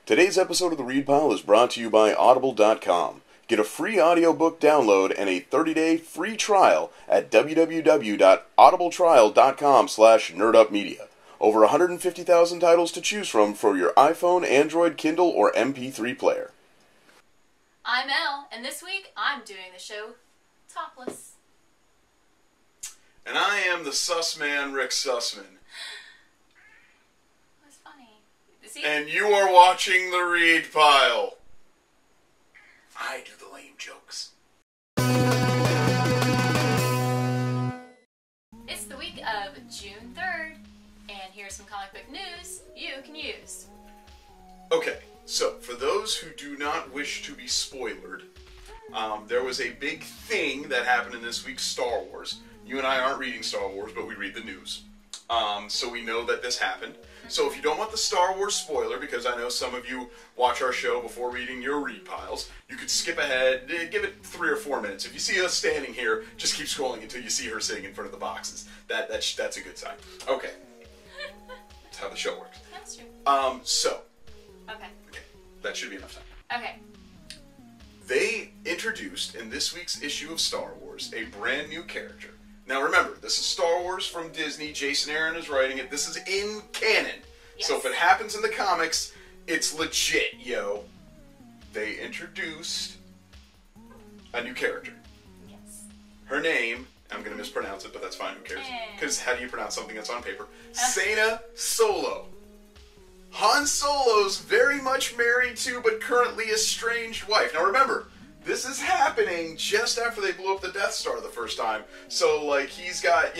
Today's episode of the Read Pile is brought to you by Audible.com. Get a free audiobook download and a 30-day free trial at www.audibletrial.com/nerdupmedia. Over 150,000 titles to choose from for your iPhone, Android, Kindle, or MP3 player. I'm Elle, and this week I'm doing the show topless. And I am the sus man, Rick Sussman. That's funny. See? And you are watching the Read Pile. I do the lame jokes. It's the week of June 3rd, and here's some comic book news you can use. Okay, so for those who do not wish to be spoiled, there was a big thing that happened in this week's Star Wars. You and I aren't reading Star Wars, but we read the news. So we know that this happened. So if you don't want the Star Wars spoiler, because I know some of you watch our show before reading your read piles, you could skip ahead, give it 3 or 4 minutes. If you see us standing here, just keep scrolling until you see her sitting in front of the boxes. That's a good sign. Okay. That's how the show works. That's true. Okay. That should be enough time. Okay. They introduced, in this week's issue of Star Wars, a brand new character. Now remember, this is Star Wars from Disney. Jason Aaron is writing it. This is in canon. Yes. So if it happens in the comics, it's legit, yo. They introduced a new character. Yes. Her name, I'm going to mispronounce it, but that's fine, who cares? Because how do you pronounce something that's on paper? Sena Solo. Han Solo's very much married to, but currently estranged wife. Now remember, this is happening just after they blew up the Death Star the first time. So, like, he's got,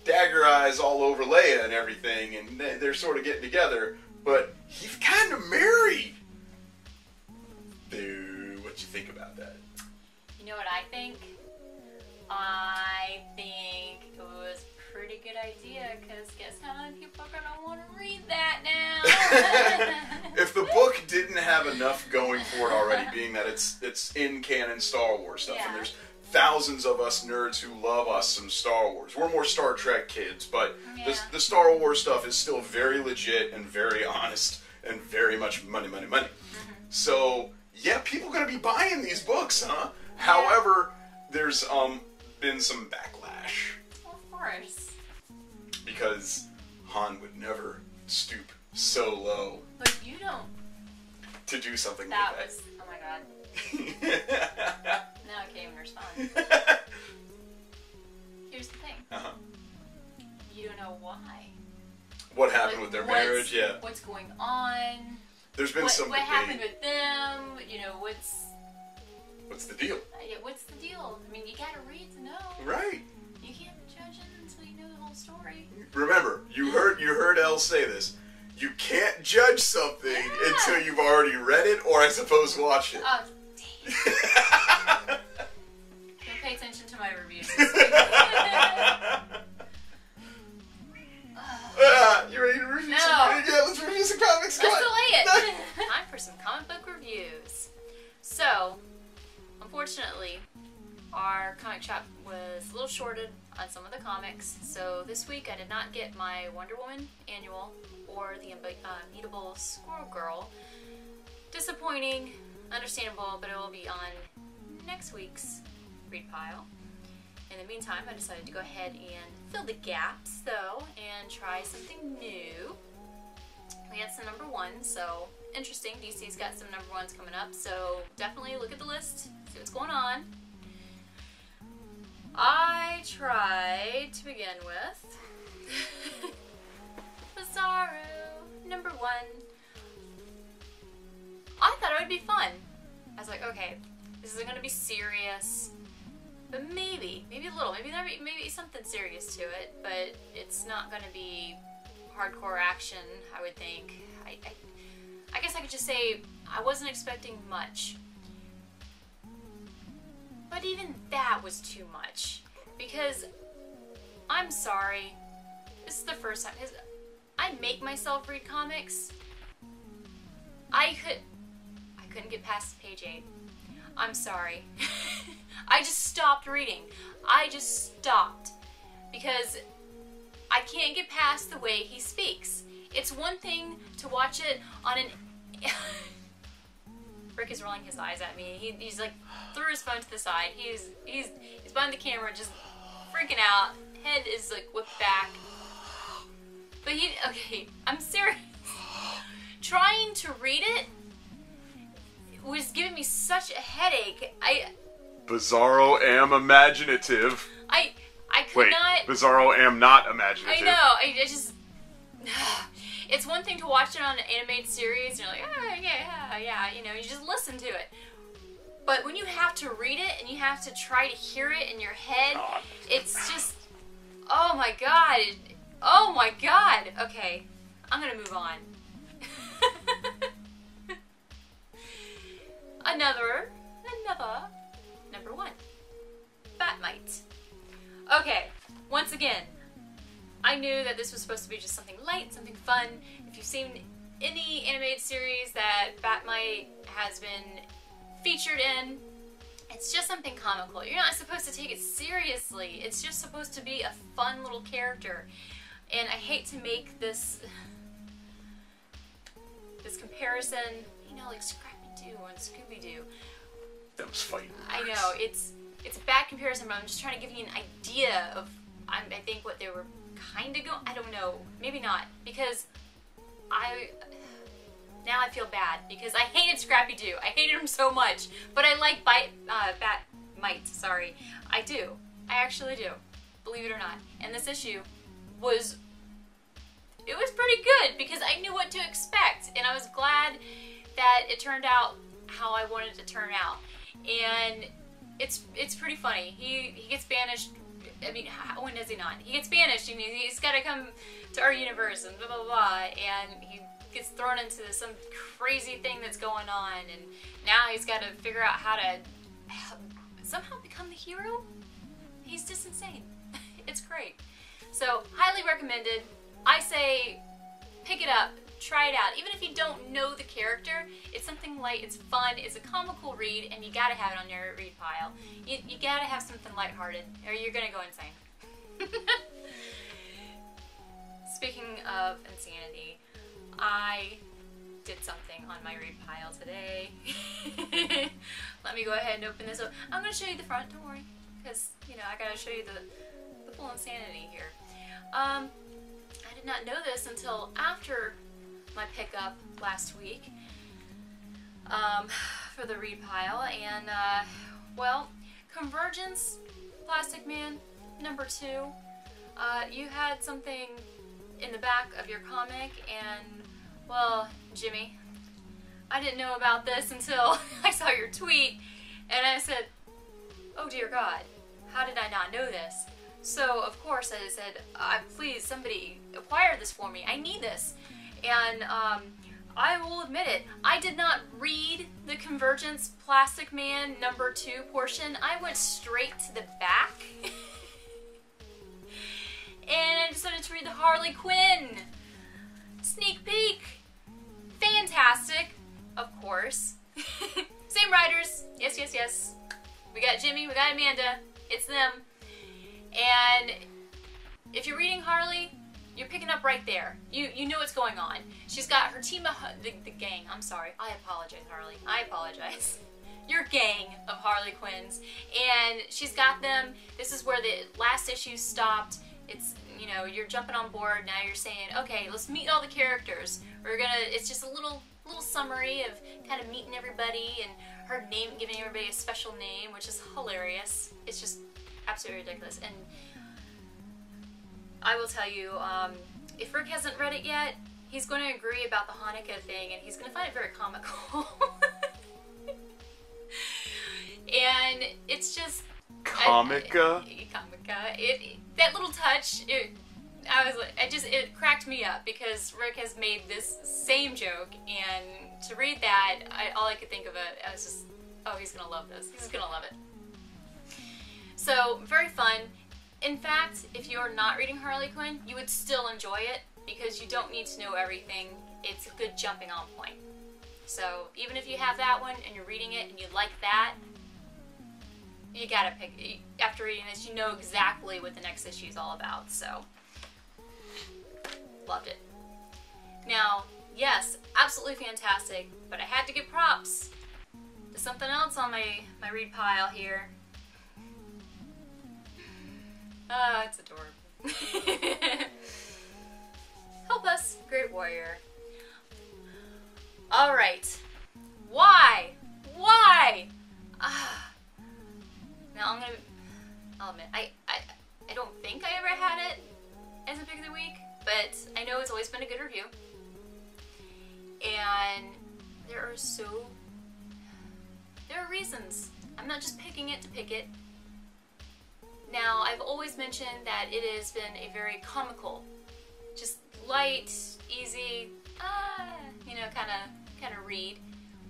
dagger eyes all over Leia and everything, and they're sort of getting together, but he's kind of married. Dude, what you think about that? You know what I think? I think it was a pretty good idea, because guess how many people are going to want to read that now? If the book didn't have enough going for it already, being that it's in canon Star Wars stuff, and there's thousands of us nerds who love us some Star Wars. We're more Star Trek kids, but the Star Wars stuff is still very legit and very honest and very much money. So, yeah, people are going to be buying these books, huh? Yeah. However, there's been some backlash. Of course. Because Han would never stoop so low. But you don't. To do something that like was, oh my god. Now I can't even respond. Here's the thing. You don't know why. What happened with their marriage? Yeah. What's going on? There's been some What debate. happened with them? What's the deal? Yeah, what's the deal? I mean, you gotta read to know. Right. You can't judge it until you know the whole story. Remember, you heard Elle say this. You can't judge something until you've already read it, or I suppose watched it. Oh, damn. Don't pay attention to my reviews. You ready to review No. some? Yeah, let's review some comics. Let's delay it. Time for some comic book reviews. So, unfortunately, our comic shop was a little shorted on some of the comics, so this week I did not get my Wonder Woman annual or the Unbeatable Squirrel Girl. Disappointing, understandable, but it will be on next week's read pile. In the meantime, I decided to go ahead and fill the gaps, though, and try something new. We had some number 1s, so interesting. DC's got some number 1s coming up, so definitely look at the list, see what's going on. I tried to begin with Bizarro number 1. I thought it would be fun. I was like, okay, this isn't going to be serious, but maybe a little, maybe something serious to it, but it's not going to be hardcore action, I would think. I guess I could just say I wasn't expecting much. But even that was too much. Because, I'm sorry, this is the first time, because I make myself read comics. I couldn't get past page 8. I'm sorry. I just stopped reading. I just stopped. Because I can't get past the way he speaks. It's one thing to watch it on an Rick is rolling his eyes at me. He's like threw his phone to the side. He's behind the camera, just freaking out. Head is like whipped back. But okay, I'm serious. Trying to read it was giving me such a headache. Bizarro am imaginative. I could not. Bizarro am not imaginative. I know. I just. It's one thing to watch it on an animated series, and you're like, oh, yeah, you know, you just listen to it. But when you have to read it and you have to try to hear it in your head, it's just, oh my god. Oh my god. Okay, I'm gonna move on. Another, number one. Batmite. Okay, once again, I knew that this was supposed to be just something light, something fun. If you've seen any animated series that Batmite has been featured in, it's just something comical. You're not supposed to take it seriously. It's just supposed to be a fun little character. And I hate to make this comparison, you know, like Scrappy-Doo and Scooby-Doo. Them's fighting words. I know, it's a bad comparison, but I'm just trying to give you an idea of, I think, what they were kind of going, I don't know, maybe not, because now I feel bad, because I hated Scrappy-Doo. I hated him so much, but I like Batmite, sorry. I do. I actually do. Believe it or not. And this issue was pretty good, because I knew what to expect, and I was glad that it turned out how I wanted it to turn out. And it's pretty funny. He gets banished. I mean, when does he not? He gets banished, and he's got to come to our universe, and blah blah blah, and he gets thrown into some crazy thing that's going on, and now he's got to figure out how to somehow become the hero. He's just insane. It's great. So, highly recommended. I say, pick it up, try it out. Even if you don't know the character, it's something light, it's fun, it's a comical read, and you gotta have it on your read pile. You gotta have something lighthearted, or you're gonna go insane. Speaking of insanity, I did something on my read pile today. Let me go ahead and open this up. I'm gonna show you the front, don't worry, because, you know, I gotta show you the full insanity here. I did not know this until after my pickup last week for the read pile, and well, Convergence Plastic-Man #2. You had something in the back of your comic, and well, Jimmy, I didn't know about this until I saw your tweet, and I said, oh dear God, how did I not know this? So of course I said, please somebody acquire this for me, I need this. And I will admit it, I did not read the Convergence Plastic-Man #2 portion. I went straight to the back. And I decided to read the Harley Quinn sneak peek. Fantastic, of course. Same writers, yes, yes, yes. We got Jimmy, we got Amanda, it's them. And if you're reading Harley, you're picking up right there. You know what's going on. She's got her team of, the gang, I'm sorry. I apologize, Harley. I apologize. Your gang of Harley Quinns. And she's got them. This is where the last issue stopped. It's, you know, you're jumping on board. Now you're saying, okay, let's meet all the characters. It's just a little summary of kind of meeting everybody and her name, giving everybody a special name, which is hilarious. It's just absolutely ridiculous. And I will tell you, if Rick hasn't read it yet, he's going to agree about the Hanukkah thing, and he's going to find it very comical. And it's just Comica. That little touch. It cracked me up, because Rick has made this same joke, and to read that, all I could think of I was just, oh, he's gonna love this. He's gonna love it. So very fun. In fact, if you're not reading Harley Quinn, you would still enjoy it, because you don't need to know everything. It's a good jumping on point. So even if you have that one and you're reading it and you like that, you gotta pick, after reading this, you know exactly what the next issue is all about, so loved it. Now, Yes, absolutely fantastic, but I had to give props to something else on my read pile here. It's adorable. Help us, Great Warrior. Alright. Why? Why? Now I'll admit, I don't think I ever had it as a pick of the week, but I know it's always been a good review. And there are reasons. I'm not just picking it to pick it. Now, I've always mentioned that it has been a very comical, just light, easy, kind of read.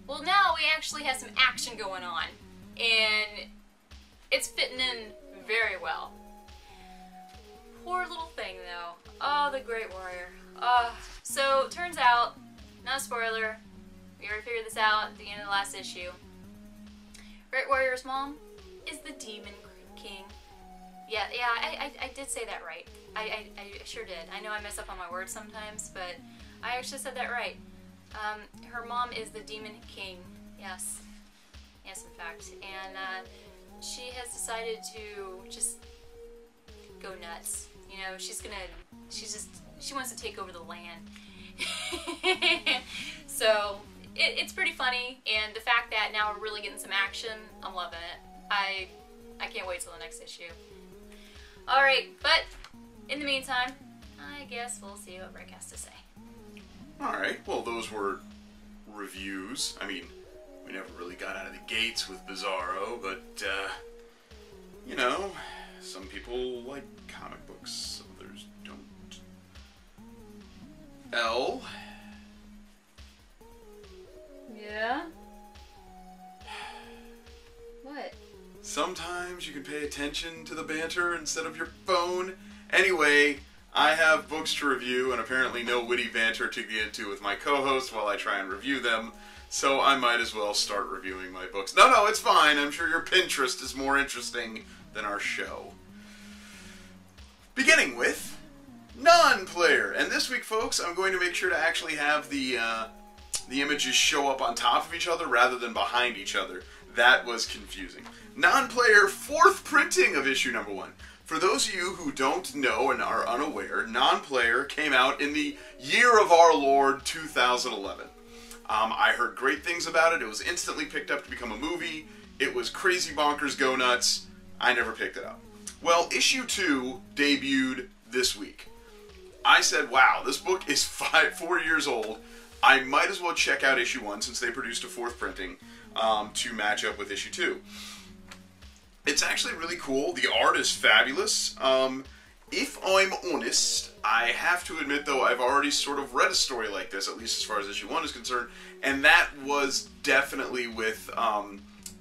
Well, now we actually have some action going on, and it's fitting in very well. Poor little thing, though. Oh, the Great Warrior. So, turns out, not a spoiler, we already figured this out at the end of the last issue. Great Warrior's mom is the Demon King. Yeah, I did say that right. I sure did. I know I mess up on my words sometimes, but I actually said that right. Her mom is the Demon King. Yes. Yes, in fact. And she has decided to just go nuts. You know, she wants to take over the land. So, it's pretty funny, and the fact that now we're really getting some action, I'm loving it. I can't wait till the next issue. Alright, but in the meantime, I guess we'll see what Rick has to say. Alright, well those were reviews. I mean, we never really got out of the gates with Bizarro, but, you know, some people like comic books, others don't. Elle? Yeah? What? Sometimes you can pay attention to the banter instead of your phone. Anyway, I have books to review and apparently no witty banter to get into with my co-host while I try and review them, so I might as well start reviewing my books. No, it's fine. I'm sure your Pinterest is more interesting than our show. Beginning with Non-Player. And this week, folks, I'm going to make sure to actually have the images show up on top of each other rather than behind each other. That was confusing. Non-Player, fourth printing of issue number 1. For those of you who don't know and are unaware, Non-Player came out in the year of our Lord 2011. I heard great things about it. It was instantly picked up to become a movie. It was crazy bonkers go nuts. I never picked it up. Well, issue 2 debuted this week. I said, wow, this book is 4 years old. I might as well check out issue 1 since they produced a fourth printing to match up with issue 2. It's actually really cool. The art is fabulous. If I'm honest, I have to admit, though, I've already sort of read a story like this, at least as far as issue 1 is concerned, and that was definitely with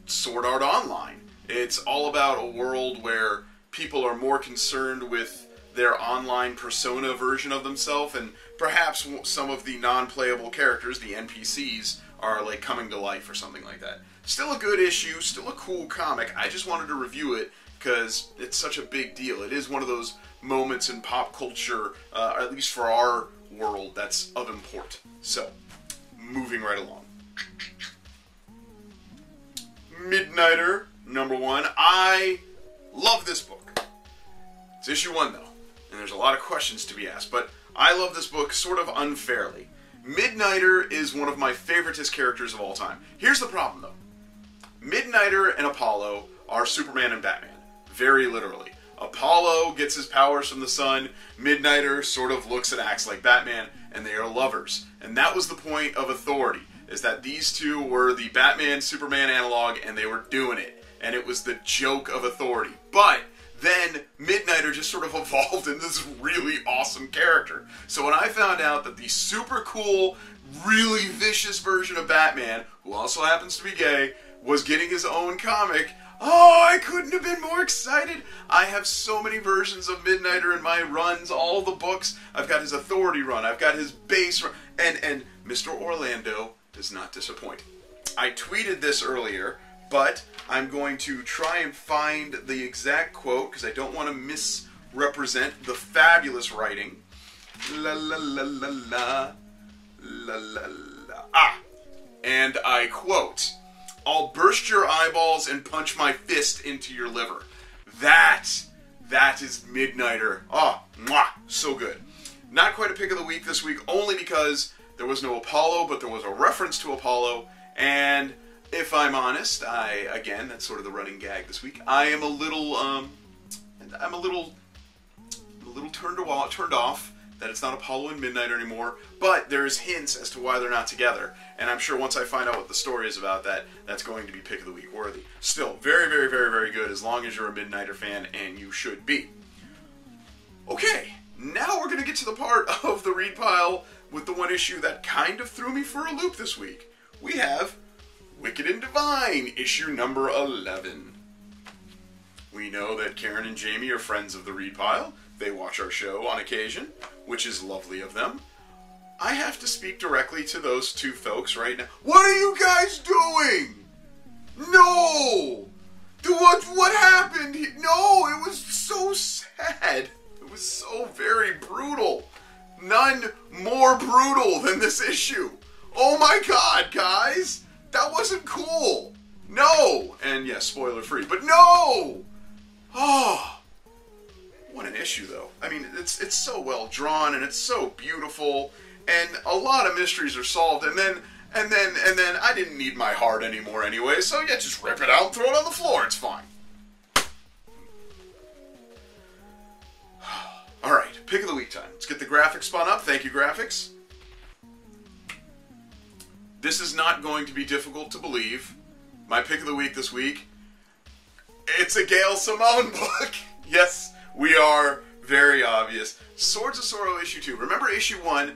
Sword Art Online. It's all about a world where people are more concerned with their online persona version of themselves, and perhaps some of the non-playable characters, the NPCs, are like coming to life or something like that. Still a good issue, still a cool comic. I just wanted to review it because it's such a big deal. It is one of those moments in pop culture, at least for our world, that's of import. So, moving right along. Midnighter, number 1. I love this book. It's issue 1, though, and there's a lot of questions to be asked, but I love this book sort of unfairly. Midnighter is one of my favoritist characters of all time. Here's the problem, though. Midnighter and Apollo are Superman and Batman, very literally. Apollo gets his powers from the sun, Midnighter sort of looks and acts like Batman, and they are lovers. And that was the point of Authority, is that these two were the Batman-Superman analog, and they were doing it. And it was the joke of Authority. But then Midnighter just sort of evolved into this really awesome character. So when I found out that the super cool, really vicious version of Batman, who also happens to be gay, was getting his own comic, oh, I couldn't have been more excited. I have so many versions of Midnighter in my runs, all the books. I've got his Authority run, I've got his base run, and Mr. Orlando does not disappoint. I tweeted this earlier, but I'm going to try and find the exact quote because I don't want to misrepresent the fabulous writing. La la la la la. La la la. Ah! And I quote, "I'll burst your eyeballs and punch my fist into your liver." That is Midnighter. Oh, mwah, so good. Not quite a pick of the week this week, only because there was no Apollo, but there was a reference to Apollo, and if I'm honest, again, that's sort of the running gag this week, I am a little, turned off that it's not Apollo and Midnighter anymore, but there's hints as to why they're not together, and I'm sure once I find out what the story is about that, that's going to be pick of the week worthy. Still, very, very, very, very good, as long as you're a Midnighter fan, and you should be. Okay, now we're going to get to the part of the read pile with the one issue that kind of threw me for a loop this week. We have Wicked and Divine, issue number 11. We know that Karen and Jamie are friends of the read pile. They watch our show on occasion, which is lovely of them. I have to speak directly to those two folks right now. What are you guys doing? No! What happened? No, it was so sad. It was so very brutal. None more brutal than this issue. Oh my god, guys! That wasn't cool. No! And yes, spoiler free, but no! Oh, what an issue, though. I mean, it's so well drawn, and it's so beautiful, and a lot of mysteries are solved, and then I didn't need my heart anymore anyway, so yeah, just rip it out and throw it on the floor, it's fine. Alright, pick of the week time. Let's get the graphics spun up. Thank you, graphics. This is not going to be difficult to believe. My pick of the week this week, it's a Gail Simone book. Yes, we are very obvious. Swords of Sorrow issue 2. Remember issue 1,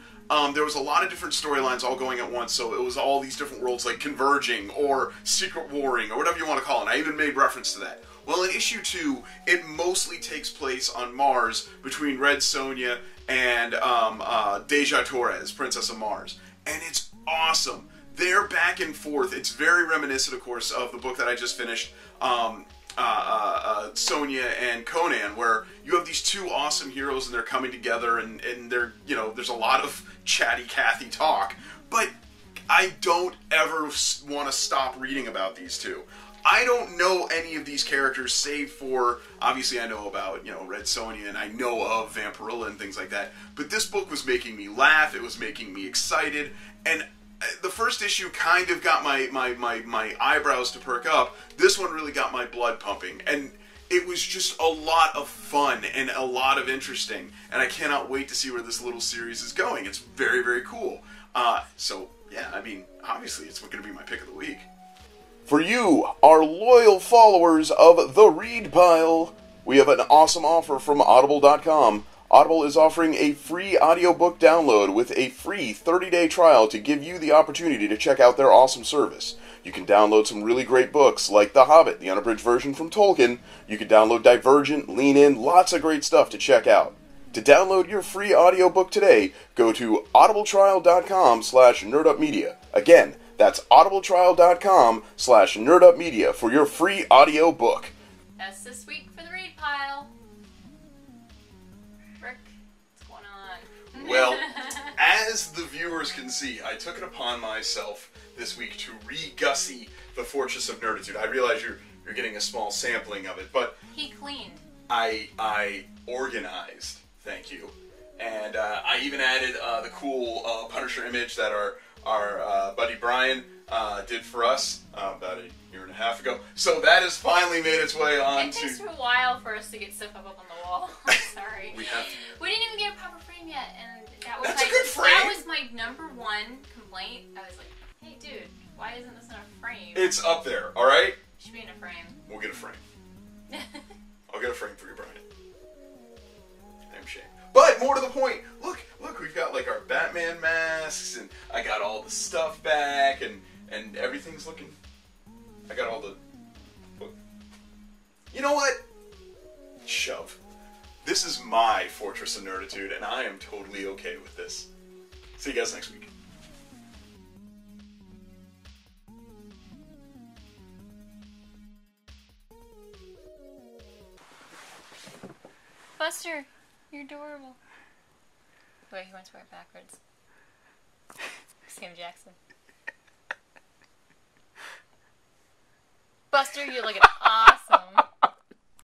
there was a lot of different storylines all going at once, so it was all these different worlds like converging or secret warring or whatever you want to call it. And I even made reference to that. Well, in issue 2, it mostly takes place on Mars between Red Sonja and Deja Torres, Princess of Mars. And it's awesome. They're back and forth. It's very reminiscent, of course, of the book that I just finished, Sonja and Conan, where you have these two awesome heroes and they're coming together and they're, you know, there's a lot of chatty Cathy talk, but I don't ever want to stop reading about these two. I don't know any of these characters save for, obviously I know about, you know, Red Sonja and I know of Vampirilla and things like that, but this book was making me laugh, it was making me excited, and the first issue kind of got my eyebrows to perk up. This one really got my blood pumping, and it was just a lot of fun and a lot of interesting, and I cannot wait to see where this little series is going. It's very, very cool. So, yeah, I mean, obviously it's going to be my pick of the week. For you, our loyal followers of The Read Pile, we have an awesome offer from Audible.com. Audible is offering a free audiobook download with a free 30-day trial to give you the opportunity to check out their awesome service. You can download some really great books like The Hobbit, the unabridged version from Tolkien. You can download Divergent, Lean In, lots of great stuff to check out. To download your free audiobook today, go to audibletrial.com/nerdupmedia. Again, that's audibletrial.com/nerdupmedia for your free audiobook. That's this week for the Read Pile. Rick, what's going on? Well, as the viewers can see, I took it upon myself this week to re-gussy the Fortress of Nerditude. I realize you're getting a small sampling of it, but he cleaned. I organized, thank you, and I even added the cool Punisher image that our buddy Brian did for us about a year and a half ago. So that has finally made its way on. It takes a while for us to get stuff up on the wall. I'm sorry. We didn't even get a proper frame yet, and that was That's a good frame. That was my #1 complaint. I was like, hey dude, why isn't this in a frame? It's up there, alright? It should be in a frame. We'll get a frame. I'll get a frame for you, Brian. I'm ashamed. But more to the point, look, we've got like our Batman masks, and I got all the stuff back, and everything's looking. I got all the. Look. You know what? Shove. This is my Fortress of Nerditude, and I am totally okay with this. See you guys next week. Buster, you're adorable. Wait, he wants to wear it backwards. Sam Jackson. Buster, you're looking awesome.